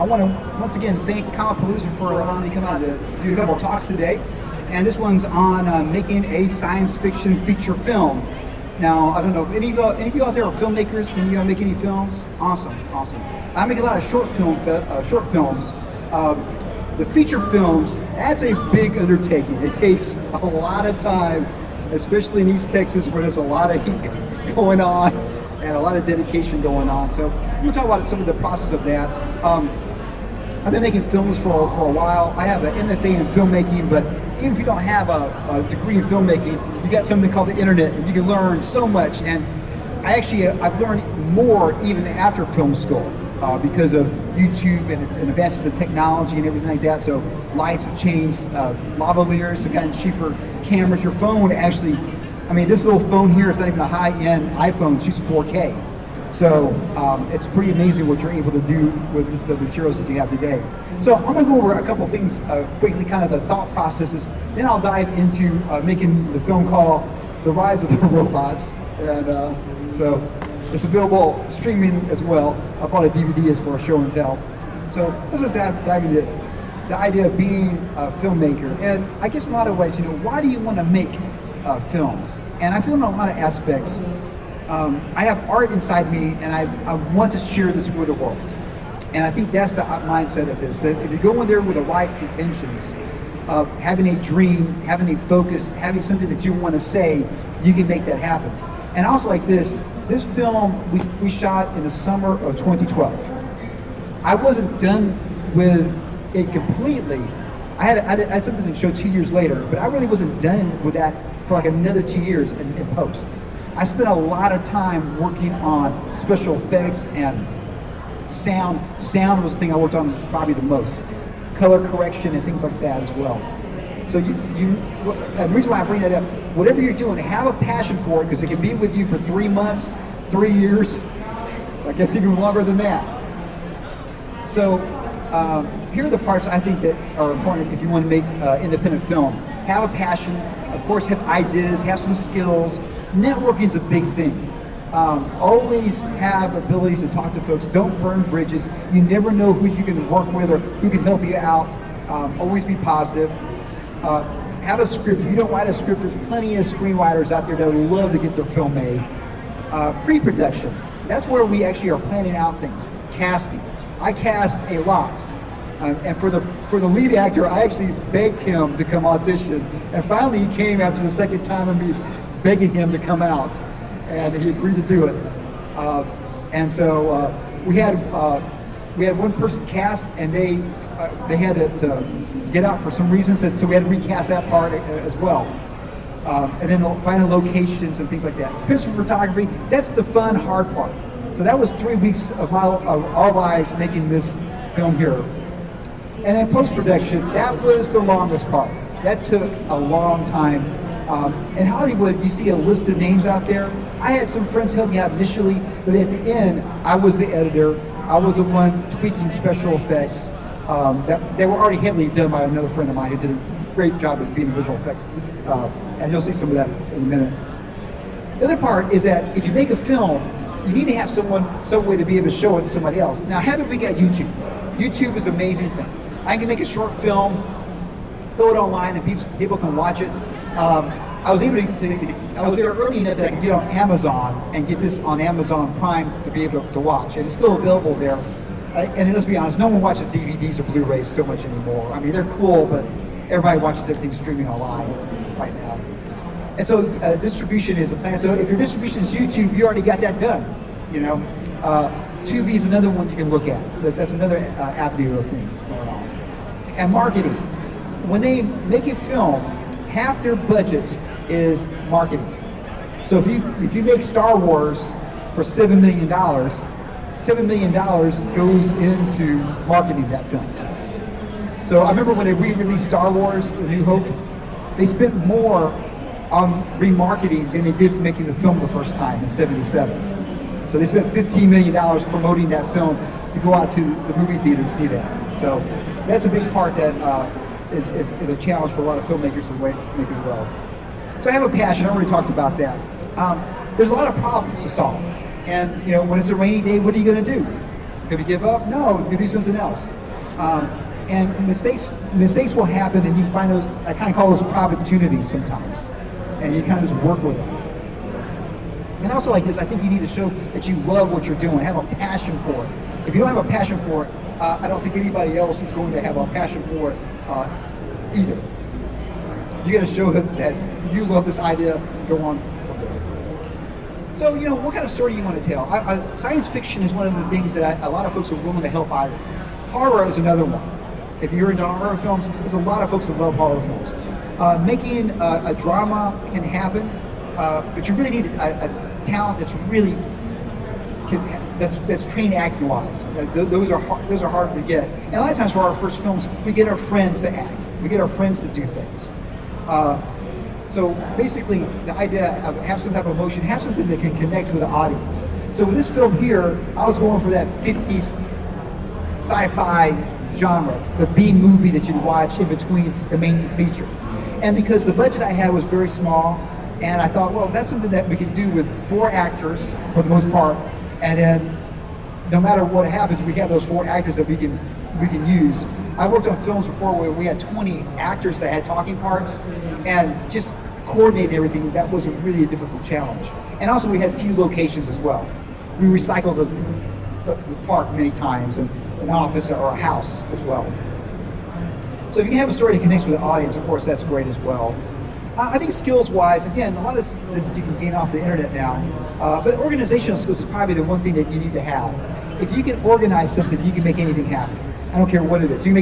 I want to once again thank Comicpalooza for allowing me to come out to do a couple of talks today. And this one's on making a science fiction feature film. Now, I don't know, any of you out there are filmmakers? Any of you make any films? Awesome. I make a lot of short films. The feature films, that's a big undertaking. It takes a lot of time, especially in East Texas where there's a lot of heat going on and a lot of dedication going on. So I'm gonna talk about some of the process of that. I've been making films for a while. I have an MFA in filmmaking, but even if you don't have a degree in filmmaking, you got something called the internet, and you can learn so much. And I've learned more even after film school because of YouTube and advances in technology and everything like that. So lights have changed, lavaliers have gotten cheaper, cameras. Your phone actually, I mean, this little phone here is not even a high-end iPhone, it shoots 4K. So it's pretty amazing what you're able to do with the materials that you have today. So I'm going to go over a couple things quickly, kind of the thought processes. Then I'll dive into making the film called The Rise of the Robots. And so it's available streaming as well. I bought a DVD as for a show and tell. So let's just dive into the idea of being a filmmaker. And I guess in a lot of ways, why do you want to make films? And I feel in a lot of aspects, I have art inside me, and I want to share this with the world. And I think that's the mindset of this, that if you go in there with the right intentions of having a dream, having a focus, having something that you want to say, you can make that happen. And also like this film, we shot in the summer of 2012. I wasn't done with it completely. I had something to show 2 years later, but I really wasn't done with that for like another 2 years in post. I spent a lot of time working on special effects and sound. Sound was the thing I worked on probably the most. Color correction and things like that as well. So the reason why I bring that up, whatever you're doing, have a passion for it, because it can be with you for 3 months, 3 years, I guess even longer than that. So here are the parts I think that are important if you want to make independent film. Have a passion, of course, have ideas, have some skills. Networking is a big thing. Always have abilities to talk to folks. Don't burn bridges. You never know who you can work with or who can help you out. Always be positive. Have a script. If you don't write a script, there's plenty of screenwriters out there that would love to get their film made. Pre-production. That's where we actually are planning out things. Casting. I cast a lot. And for the lead actor, I actually begged him to come audition. And finally he came after the second time of me begging him to come out. And he agreed to do it. And so we had one person cast, and they had to get out for some reasons, and so we had to recast that part as well. And then finding locations and things like that. Principal photography, that's the fun, hard part. So that was 3 weeks of our lives making this film here. And then post-production, that was the longest part. That took a long time. In Hollywood, you see a list of names out there. I had some friends help me out initially, but at the end, I was the editor. I was the one tweaking special effects. They were already heavily done by another friend of mine who did a great job at being visual effects. And you'll see some of that in a minute. The other part is that if you make a film, you need to have some way to be able to show it to somebody else. Now, how did we get YouTube? YouTube is an amazing thing. I can make a short film, throw it online, and people can watch it. I was able I was there early enough that I could get on Amazon and get this on Amazon Prime to be able to watch. And it's still available there. And let's be honest, no one watches DVDs or Blu-rays so much anymore. I mean, they're cool, but everybody watches everything streaming online right now. And so distribution is the plan. So if your distribution is YouTube, you already got that done. Tubi is another one you can look at. That's another avenue of things going on. And marketing. When they make a film, half their budget is marketing. So if you make Star Wars for $7 million, $7 million goes into marketing that film. So I remember when they re-released Star Wars, A New Hope, they spent more on remarketing than they did for making the film the first time in '77. So they spent $15 million promoting that film to go out to the movie theater to see that. So that's a big part that is a challenge for a lot of filmmakers to make as well. So I have a passion, I already talked about that. There's a lot of problems to solve. And when it's a rainy day, what are you gonna do? Going to give up? No, you do something else. And mistakes will happen, and you find those, I kind of call those opportunities sometimes. And you kind of just work with them. And also like this, I think you need to show that you love what you're doing, have a passion for it. If you don't have a passion for it, I don't think anybody else is going to have a passion for it either. You got to show that you love this idea, go on from there. So, what kind of story do you want to tell? Science fiction is one of the things that a lot of folks are willing to help out with. Horror is another one. If you're into horror films, there's a lot of folks that love horror films. Making a drama can happen, but you really need a talent that's really that's trained acting wise. Those are hard to get. And a lot of times for our first films, we get our friends to act. We get our friends to do things. So basically, the idea of have some type of emotion, have something that can connect with the audience. So with this film here, I was going for that 50s sci-fi genre, the B movie that you'd watch in between the main feature. And because the budget I had was very small, and I thought, well, that's something that we can do with 4 actors for the most part, and then no matter what happens, we have those 4 actors that we can use. I worked on films before where we had 20 actors that had talking parts, and just coordinating everything, that was really a difficult challenge. And also we had few locations as well. We recycled the park many times, and an office or a house as well. So if you can have a story that connects with the audience, of course, that's great as well. I think skills-wise, again, a lot of this you can gain off the internet now, but organizational skills is probably the one thing that you need to have. If you can organize something, you can make anything happen. I don't care what it is. You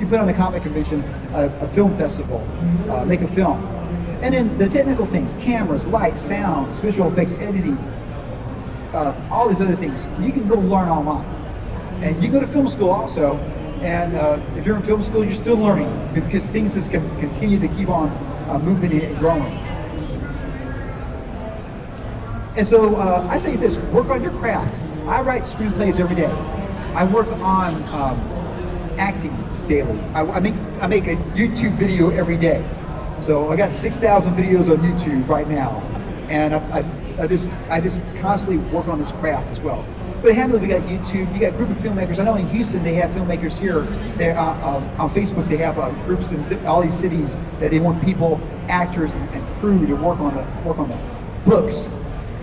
put on a comic convention, a film festival, make a film. And then the technical things, cameras, lights, sounds, visual effects, editing, all these other things, you can go learn online. And you go to film school also, and if you're in film school, you're still learning, because things just can continue to keep on moving and growing. And so I say this, work on your craft. I write screenplays every day. I work on acting daily. I make a YouTube video every day. So I got 6,000 videos on YouTube right now, and I just constantly work on this craft as well. But handily, we got YouTube. You got a group of filmmakers. I know in Houston they have filmmakers here. They're on Facebook. They have groups in all these cities that they want people, actors, and crew to work on the books,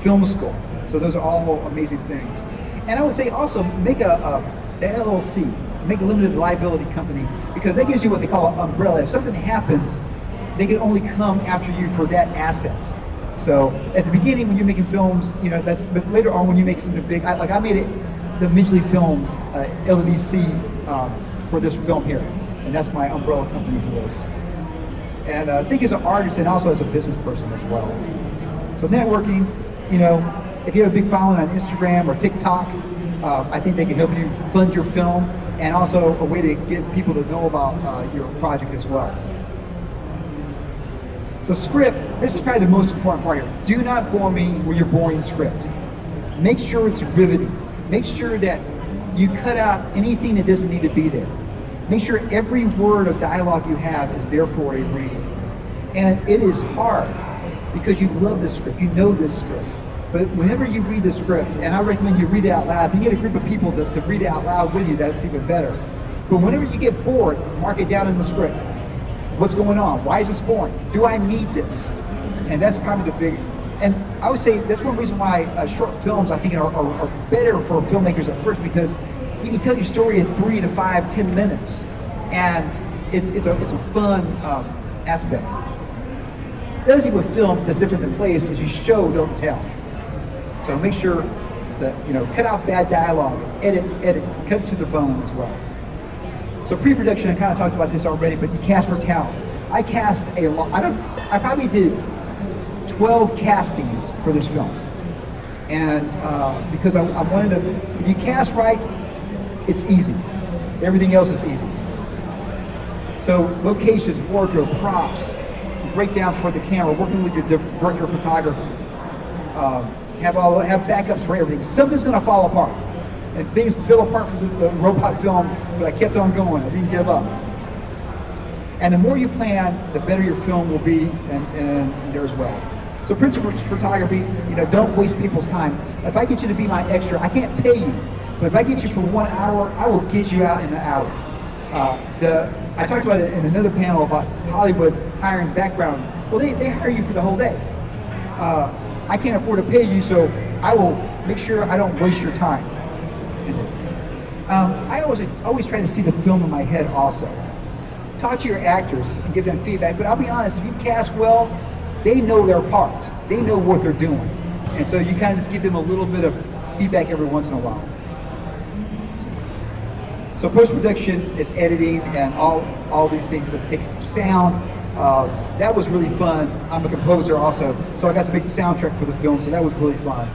film school. So those are all amazing things. And I would say also make a LLC, make a limited liability company, because that gives you what they call an umbrella. If something happens, they can only come after you for that asset. So at the beginning, when you're making films, but later on when you make something big, I made the Midgley film LDC for this film here, and that's my umbrella company for this. And I think as an artist and also as a business person as well. So networking, if you have a big following on Instagram or TikTok, I think they can help you fund your film, and also a way to get people to know about your project as well. So script, this is probably the most important part here. Do not bore me with your boring script. Make sure it's riveting. Make sure that you cut out anything that doesn't need to be there. Make sure every word of dialogue you have is there for a reason. And it is hard because you love this script, you know this script. But whenever you read the script, and I recommend you read it out loud, if you get a group of people to read it out loud with you, that's even better. But whenever you get bored, mark it down in the script. What's going on? Why is this boring? Do I need this? And that's probably the big, and I would say that's one reason why short films I think are better for filmmakers at first, because you can tell your story in 3 to 5, 10 minutes, and it's a fun aspect. The other thing with film that's different than plays is you show, don't tell. So make sure that cut out bad dialogue, edit, cut to the bone as well. So pre-production, I kind of talked about this already, but you cast for talent. I cast a lot. I probably did 12 castings for this film, and because I wanted to. If you cast right, it's easy. Everything else is easy. So locations, wardrobe, props, breakdowns for the camera, working with your director of photography, have backups for everything. Something's going to fall apart. And things fell apart from the robot film, but I kept on going. I didn't give up. And the more you plan, the better your film will be, and there as well. So principle photography, don't waste people's time. If I get you to be my extra, I can't pay you, But if I get you for 1 hour, I will get you out in an hour. I talked about it in another panel about Hollywood hiring background. Well, they hire you for the whole day. I can't afford to pay you, so I will make sure I don't waste your time. I always try to see the film in my head also. Talk to your actors and give them feedback, but I'll be honest, if you cast well, they know their part. They know what they're doing. And so you kind of just give them a little bit of feedback every once in a while. So post-production is editing and all these things that take sound. That was really fun. I'm a composer also, so I got to make the soundtrack for the film, so that was really fun.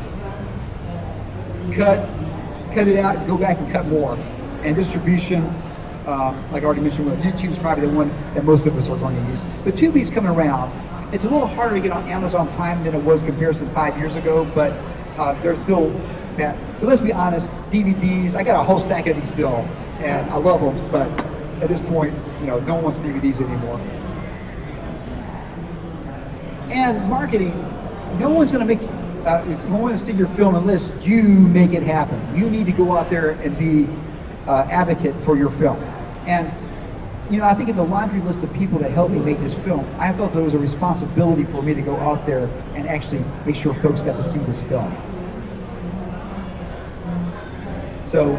Cut it out, go back and cut more. And distribution, like I already mentioned, YouTube is probably the one that most of us are going to use. But Tubi's coming around. It's a little harder to get on Amazon Prime than it was in comparison to 5 years ago, but they're still bad. But let's be honest, DVDs, I got a whole stack of these still, and I love them, but at this point, no one wants DVDs anymore. And marketing, no one's going to make, no one to see your film unless you make it happen. You need to go out there and be advocate for your film. And I think of the laundry list of people that helped me make this film, I felt there was a responsibility for me to go out there and actually make sure folks got to see this film. So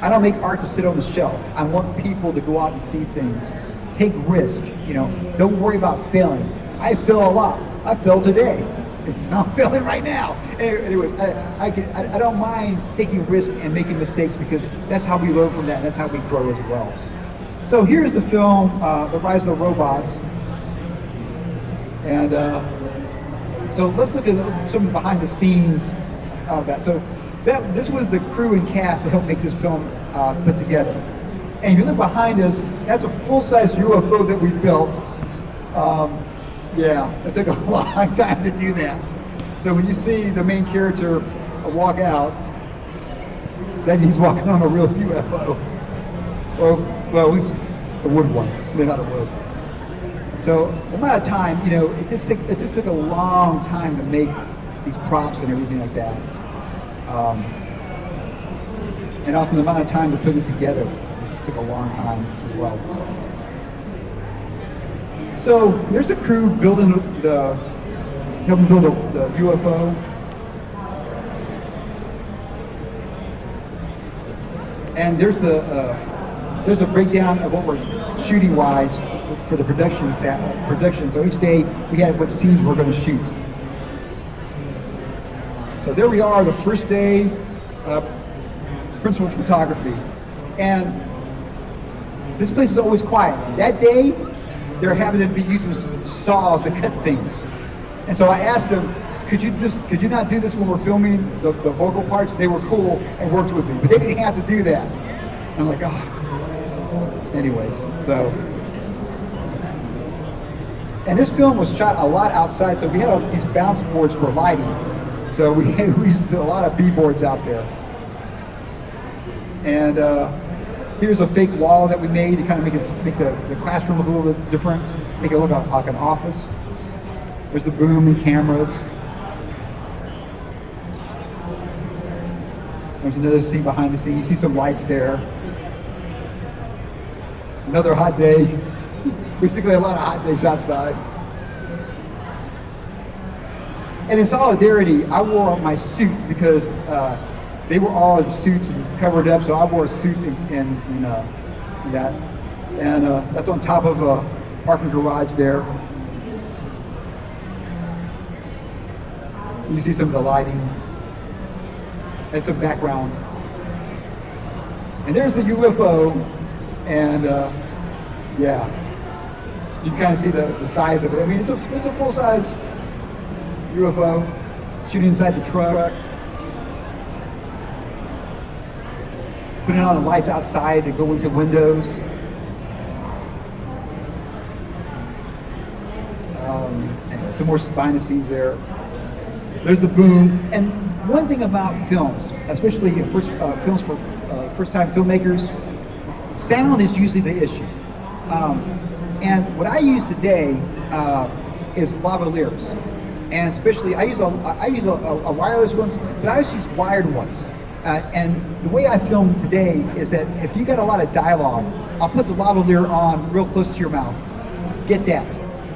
I don't make art to sit on the shelf. I want people to go out and see things. Take risk, don't worry about failing. I fail a lot. I failed today. It's not failing right now. Anyways, I don't mind taking risk and making mistakes because that's how we learn from that and that's how we grow as well. So here's the film, The Rise of the Robots. And so let's look at some behind the scenes of that. So this was the crew and cast that helped make this film put together. And if you look behind us, that's a full-size UFO that we built. Yeah, it took a long time to do that. So when you see the main character walk out, then he's walking on a real UFO. Well, at least a wood one, maybe not a wood. So the amount of time, it just took a long time to make these props and everything like that. And also the amount of time to put it together just took a long time as well. So there's a crew building helping build the UFO. And there's a breakdown of what we're shooting wise for the production. So each day we had what scenes we're going to shoot. So there we are, the first day, principal photography. And this place is always quiet. That day, they're having to be using saws to cut things. And so I asked them, could you not do this when we're filming the vocal parts? They were cool and worked with me, but they didn't have to do that. And I'm like, oh. Anyways, so. And this film was shot a lot outside, so we had these bounce boards for lighting. So we used a lot of B-boards out there. And here's a fake wall that we made to kind of make the classroom look a little bit different, make it look like an office. There's the boom and cameras. There's another scene behind the scene. You see some lights there. Another hot day. Basically a lot of hot days outside. And in solidarity, I wore my suit because they were all in suits and covered up, so I wore a suit in that. And that's on top of a parking garage there. You see some of the lighting and some background. And there's the UFO, and yeah, you can kind of see the size of it. I mean, it's a full-size UFO shooting inside the truck. Putting on the lights outside that go into windows. Anyway, some more behind the scenes there. There's the boom. And one thing about films, especially films for first-time filmmakers, sound is usually the issue. And what I use today is lavaliers. And especially, I use a wireless ones, but I also use wired ones. And the way I film today is that if you got a lot of dialogue, I'll put the lavalier on real close to your mouth. Get that.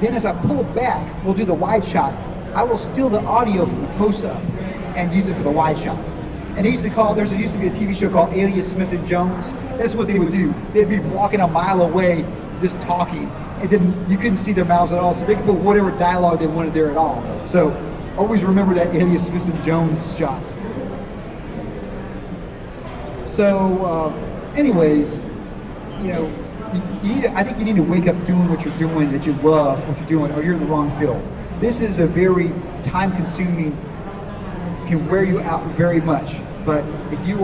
Then as I pull back, we'll do the wide shot. I will steal the audio from the close-up and use it for the wide shot. And they used to call, there used to be a TV show called Alias Smith and Jones. That's what they would do. They'd be walking a mile away just talking. And then you couldn't see their mouths at all, so they could put whatever dialogue they wanted there at all. So always remember that Alias Smith and Jones shot. So anyways, you know, I think you need to wake up doing what you're doing, that you love what you're doing, or you're in the wrong field. This is a very time-consuming, can wear you out very much. But if you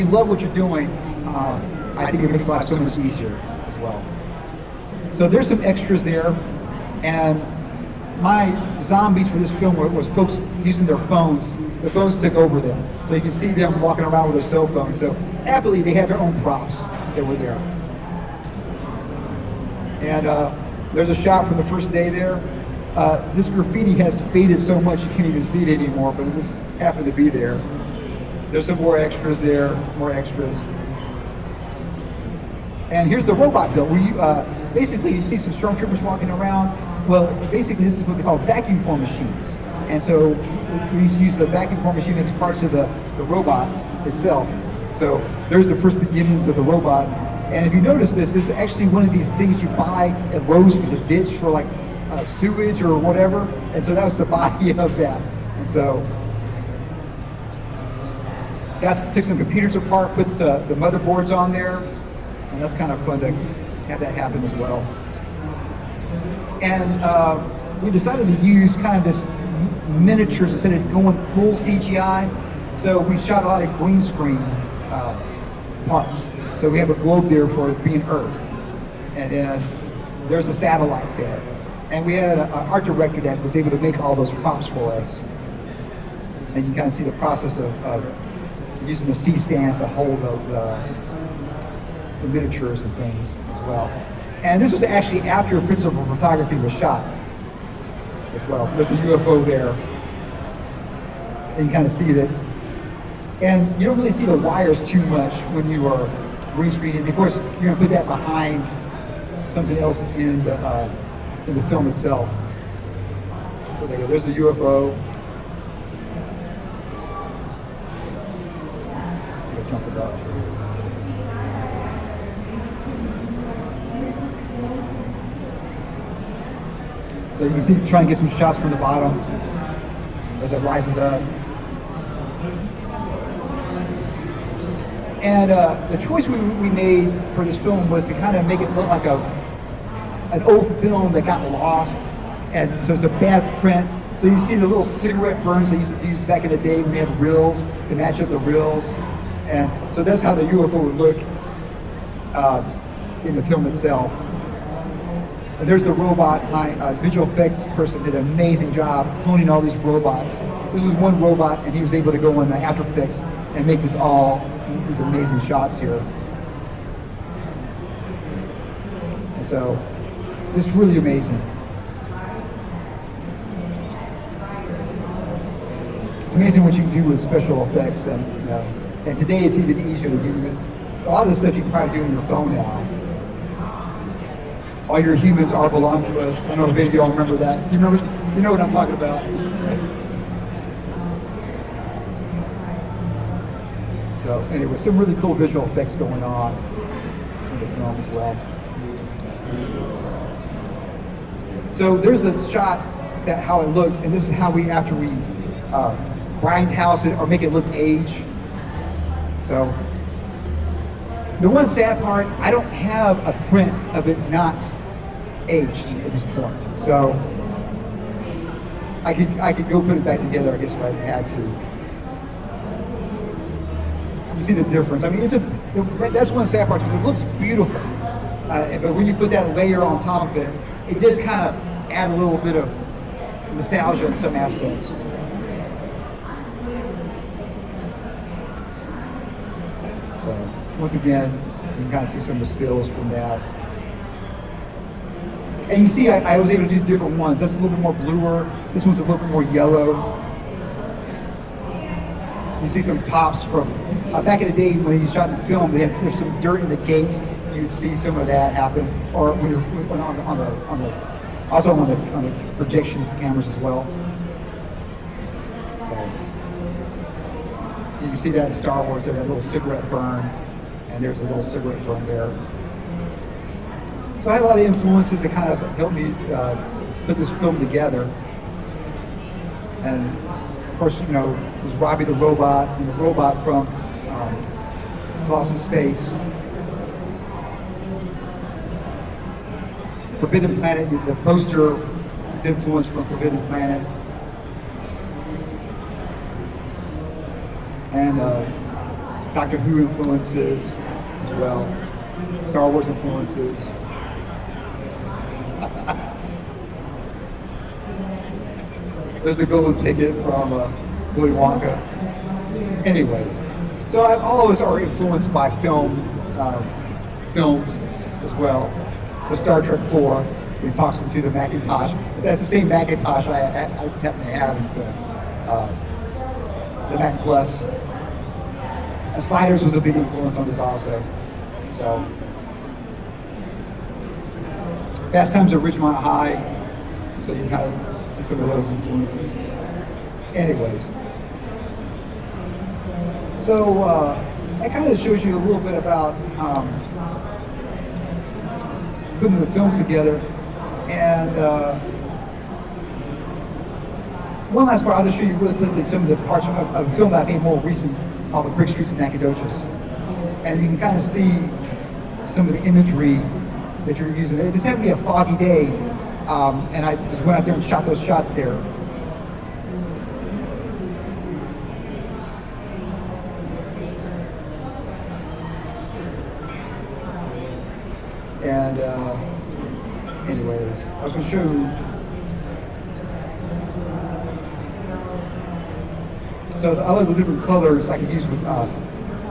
love what you're doing, I think it makes life so much easier as well. So there's some extras there, and my zombies for this film was folks using their phones. The phones took over them, so you can see them walking around with their cell phones. So happily, they had their own props that were there. And there's a shot from the first day there. This graffiti has faded so much you can't even see it anymore, but this happened to be there. There's some more extras there, more extras. And here's the robot build. Basically, you see some stormtroopers walking around. Well, basically, this is what they call vacuum form machines. And so we used to use the vacuum form machine as parts of the robot itself. So there's the first beginnings of the robot. And if you notice this is actually one of these things you buy at Lowe's for the ditch for like sewage or whatever. And so that was the body of that. And so took some computers apart, put the motherboards on there. And that's kind of fun to have that happen as well. And we decided to use kind of this miniatures instead of going full CGI. So we shot a lot of green screen parts. So we have a globe there for it being Earth. And then there's a satellite there. And we had an art director that was able to make all those props for us. And you kind of see the process of using the C-stands to hold the miniatures and things as well. And this was actually after principal photography was shot as well. There's a UFO there. And you kind of see that. And you don't really see the wires too much when you are green screening. And of course, you're gonna put that behind something else in the film itself. So there you go, there's a UFO. I think I jumped it up. So you can see, try and get some shots from the bottom as it rises up. And the choice we made for this film was to kind of make it look like an old film that got lost. And so it's a bad print. So you see the little cigarette burns they used to use back in the day when we had reels to match up the reels. And so that's how the UFO would look in the film itself. And there's the robot. My visual effects person did an amazing job cloning all these robots. This was one robot, and he was able to go in the After Effects and make these amazing shots here. And so, it's really amazing. It's amazing what you can do with special effects, and today it's even easier to do. A lot of the stuff you can probably do on your phone now. All your humans are belong to us. I don't know if any of y'all remember that. You know what I'm talking about. So anyway, some really cool visual effects going on in the film as well. So there's a shot that how it looked, and this is how after we grindhouse it or make it look age. So the one sad part, I don't have a print of it not aged at this point. So I could go put it back together, I guess, if I had to. You see the difference. I mean, that's one sad part because it looks beautiful. But when you put that layer on top of it, it does kind of add a little bit of nostalgia in some aspects. So once again, you can kind of see some of the stills from that. And you see I was able to do different ones. That's a little bit more bluer. This one's a little bit more yellow. You see some pops from back in the day when you shot in the film. There's some dirt in the gate. You'd see some of that happen, or when you're also on the projections cameras as well. So you can see that in Star Wars. There's a little cigarette burn, and there's a little cigarette burn there. So I had a lot of influences that kind of helped me put this film together. And of course, you know, there's Robbie the robot, and the robot from Lost in Space. Forbidden Planet, the poster is influenced from Forbidden Planet. And Doctor Who influences as well. Star Wars influences. There's the golden ticket from Willy Wonka. Anyways, so all of us are influenced by films as well. With Star Trek 4, he talks into the Macintosh. That's the same Macintosh I just happen to have as the Mac Plus. And Sliders was a big influence on this also. So, Fast Times at Ridgemont High. So you kind of see some of those influences. Anyways, so that kind of shows you a little bit about putting the films together. And one last part, I'll just show you really quickly some of the parts of a film that I made more recent called The Brick Streets of Nacogdoches. And you can kind of see some of the imagery that you're using. This happened to be a foggy day, and I just went out there and shot those shots there. And anyways, I was going to show you. So the other different colors I could use with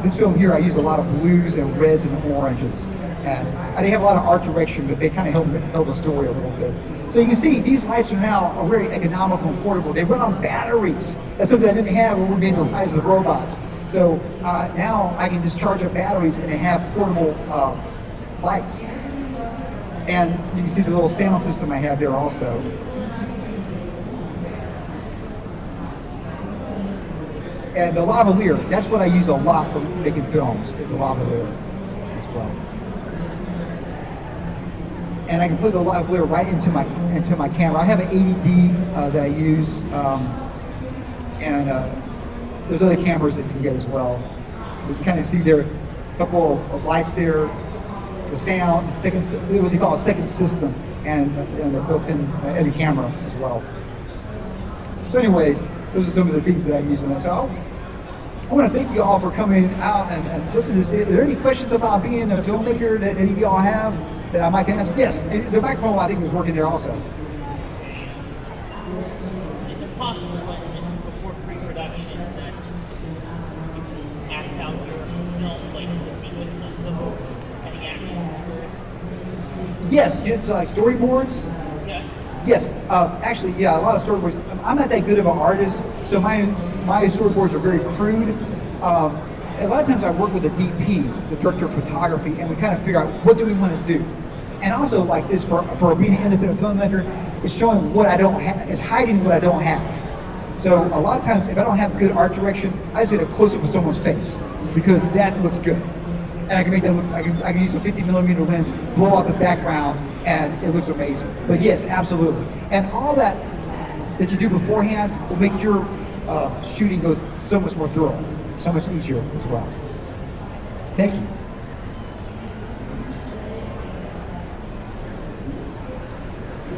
this film here, I used a lot of blues and reds and oranges. And I didn't have a lot of art direction, but they kind of helped me tell the story a little bit. So you can see these lights are very economical and portable. They run on batteries. That's something I didn't have when we were being the rise of the robots. So now I can just charge up batteries and have portable lights. And you can see the little sound system I have there also. And the lavalier, that's what I use a lot for making films, is the lavalier as well. And I can put the lavalier right into my camera. I have an 80D that I use, and there's other cameras that you can get as well. You can kind of see there a couple of lights there, the sound, what they call a second system, and the built-in in the camera as well. So anyways, those are some of the things that I use in that. So I want to thank you all for coming out and listening to this. Are there any questions about being a filmmaker that any of you all have that I might answer? Yes, the microphone I think was working there also. Is it possible, before pre-production, that you can act out your film, like the sequences of any actions for it? Yes, it's like storyboards. Yes. Yes, actually, yeah, a lot of storyboards. I'm not that good of an artist, so my storyboards are very crude. A lot of times I work with a DP, the director of photography, and we kind of figure out what do we want to do. And also, like this, for being an independent filmmaker, it's showing what I don't have, it's hiding what I don't have. So a lot of times, if I don't have good art direction, I just get a close-up of someone's face because that looks good. And I can make that look, I can use a 50mm lens, blow out the background, and it looks amazing. But yes, absolutely. And all that you do beforehand will make your shooting go so much more thorough, so much easier as well. Thank you.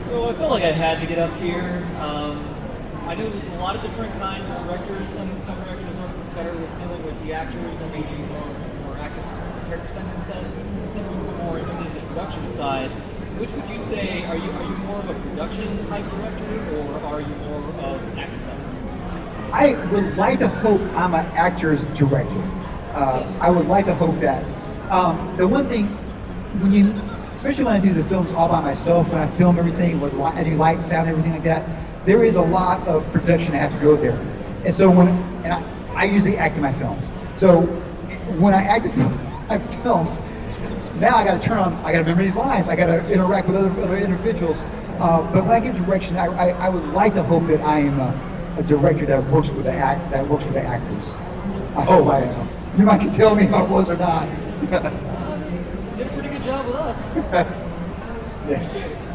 So I felt like I had to get up here. I know there's a lot of different kinds of directors. Some directors are better with dealing with the actors and maybe more actors, character-centered stuff. Some people are more interested in the production side. Which would you say, are you more of a production type director, or are you more of an actor type? I would like to hope I'm an actor's director. I would like to hope that. The one thing, especially when I do the films all by myself, when I film everything, I do light, sound, everything like that, there is a lot of production I have to go there. And so I I usually act in my films. So when I act in my films, now I got to I got to remember these lines. I got to interact with other individuals. But when I give direction, I would like to hope that I am a director that works with the actors. I hope I am. You might can tell me if I was or not. You did a pretty good job with us. Yeah.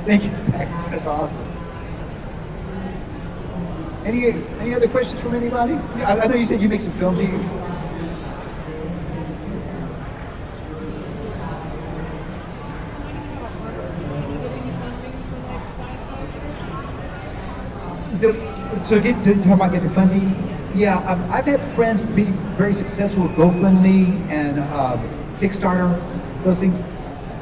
Thank you, Max. That's awesome. Any other questions from anybody? I know you said you make some films. So to talk about getting funding, yeah, I've had friends be very successful with GoFundMe and Kickstarter, those things.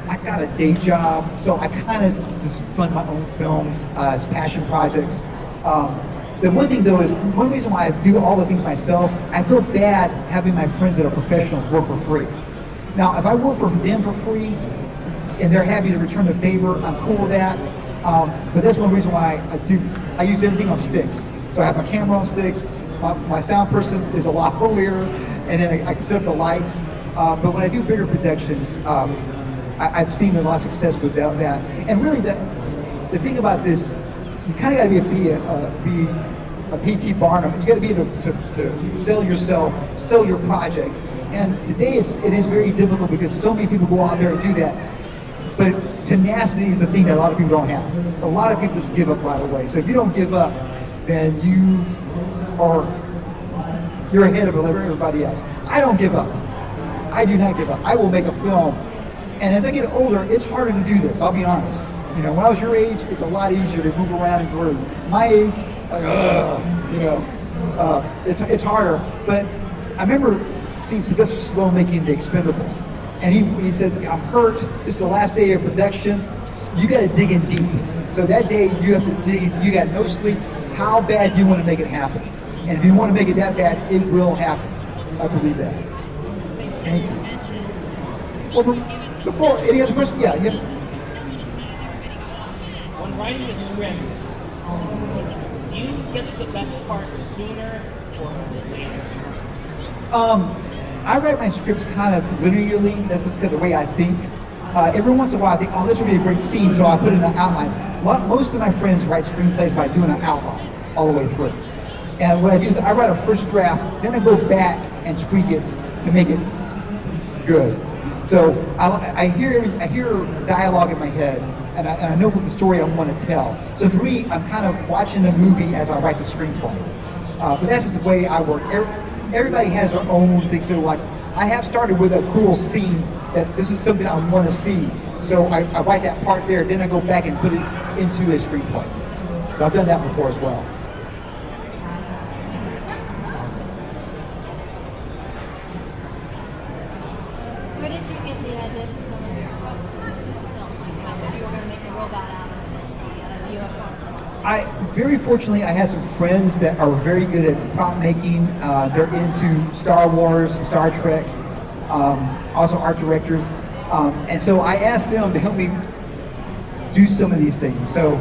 I got a day job, so I kind of just fund my own films as passion projects. The one thing though is, one reason why I do all the things myself, I feel bad having my friends that are professionals work for free. Now, if I work for them for free, and they're happy to return the favor, I'm cool with that. But that's one reason why I use everything on sticks. So I have my camera on sticks, my sound person is a lot holier, and then I can set up the lights. But when I do bigger productions, I've seen a lot of success with that. And really, the thing about this, you kind of got to be a P.T. Barnum. You got to be able to sell yourself, sell your project. And today it is very difficult because so many people go out there and do that. But tenacity is the thing that a lot of people don't have. A lot of people just give up right away. So if you don't give up, then you're ahead of everybody else. I don't give up. I do not give up. I will make a film. And as I get older, it's harder to do this, I'll be honest. You know, when I was your age, it's a lot easier to move around and groove. My age, like, it's harder. But I remember seeing Sylvester Stallone making The Expendables. And he said, I'm hurt, this is the last day of production, you gotta dig in deep. So that day, you have to dig in, you got no sleep. How bad do you want to make it happen? And if you want to make it that bad, it will happen. I believe that. Thank you. Well, before, any other questions? Yeah. When writing a script, do you get to the best part sooner or later? I write my scripts kind of linearly. That's just kind of the way I think. Every once in a while I think, oh, this would be a great scene, so I put in an outline. Most of my friends write screenplays by doing an outline all the way through. And what I do is I write a first draft, then I go back and tweak it to make it good. So I hear dialogue in my head, and I know what the story I want to tell. So for me, I'm kind of watching the movie as I write the screenplay. But that's just the way I work. Everybody has their own thing. So like, I have started with a cool scene that this is something I want to see. So I write that part there, then I go back and put it into a screenplay. So I've done that before as well. Where did you get the idea for some of your books? Like how you were going to make a robot out of UFO? Very fortunately, I have some friends that are very good at prop making. They're into Star Wars, Star Trek, also art directors. And so I asked them to help me do some of these things. So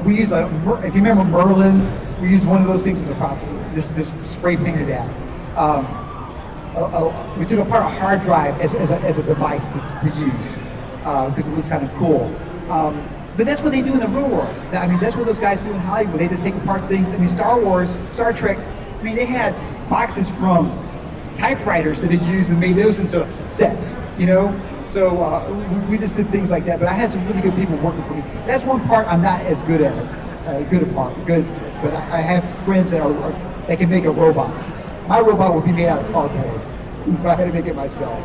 we use, if you remember Merlin, we used one of those things as a prop, this spray painted that. We took apart a hard drive as a device to use because it looks kind of cool. But that's what they do in the real world. I mean, that's what those guys do in Hollywood. They just take apart things. I mean, Star Wars, Star Trek, I mean, they had boxes from typewriters that they used and made those into sets, you know? So we just did things like that. But I had some really good people working for me. That's one part I'm not as good at, but I have friends that can make a robot. My robot would be made out of cardboard if I had to make it myself.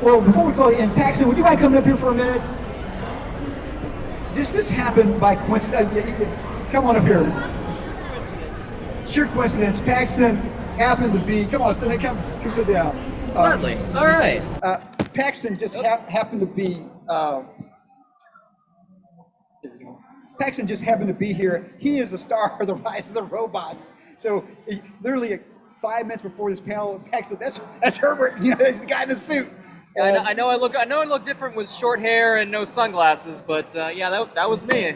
Well, before we call it in, Paxton, would you mind coming up here for a minute? This happened by coincidence. Come on up here. Sheer coincidence. Paxton happened to be. Come on, come sit down. Gladly. All right. Paxton just happened to be. There we go. Paxton just happened to be here. He is the star of the Rise of the Robots. So literally 5 minutes before this panel, Paxton, that's Herbert. You know, he's the guy in the suit. I know I look different with short hair and no sunglasses, but yeah, that was me.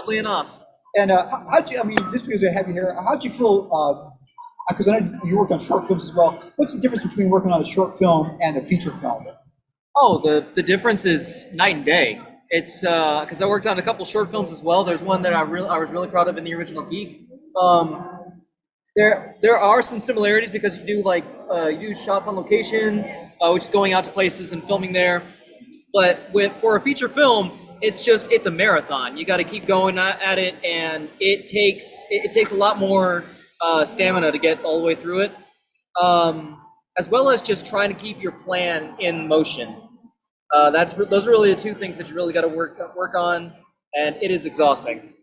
Oddly enough. And how'd you? I mean, just because I have you here, how'd you feel? Because I know you work on short films as well. What's the difference between working on a short film and a feature film? Oh, the difference is night and day. It's because I worked on a couple short films as well. There's one that I was really proud of in the original Geek. There are some similarities because you do you do shots on location, which is going out to places and filming there. But for a feature film, it's a marathon. You got to keep going at it, and it takes a lot more stamina to get all the way through it, as well as just trying to keep your plan in motion. Those are really the two things that you really got to work on, and it is exhausting.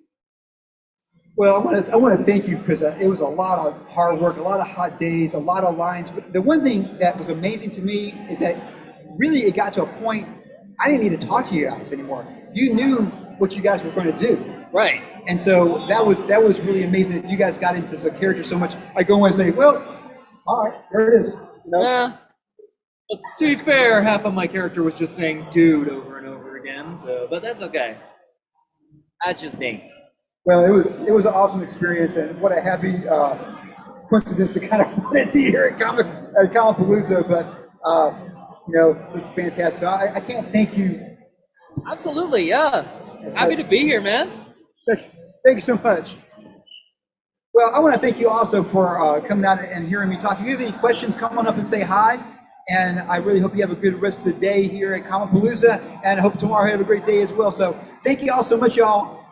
Well, I want to thank you because it was a lot of hard work, a lot of hot days, a lot of lines. But the one thing that was amazing to me is that really it got to a point I didn't need to talk to you guys anymore. You knew what you guys were going to do. Right. And so that was really amazing that you guys got into the character so much. I go and say, well, all right, there it is. You know? Yeah. But to be fair, half of my character was just saying "dude" over and over again. So, but that's okay. That's just me. Well, it was an awesome experience, and what a happy coincidence to kind of run into here at Comicpalooza. But this is fantastic. So I can't thank you. Absolutely, yeah. Happy to be here, man. Thank you so much. Well, I want to thank you also for coming out and hearing me talk. If you have any questions, come on up and say hi. And I really hope you have a good rest of the day here at Comicpalooza, and I hope tomorrow you have a great day as well. So thank you all so much, y'all.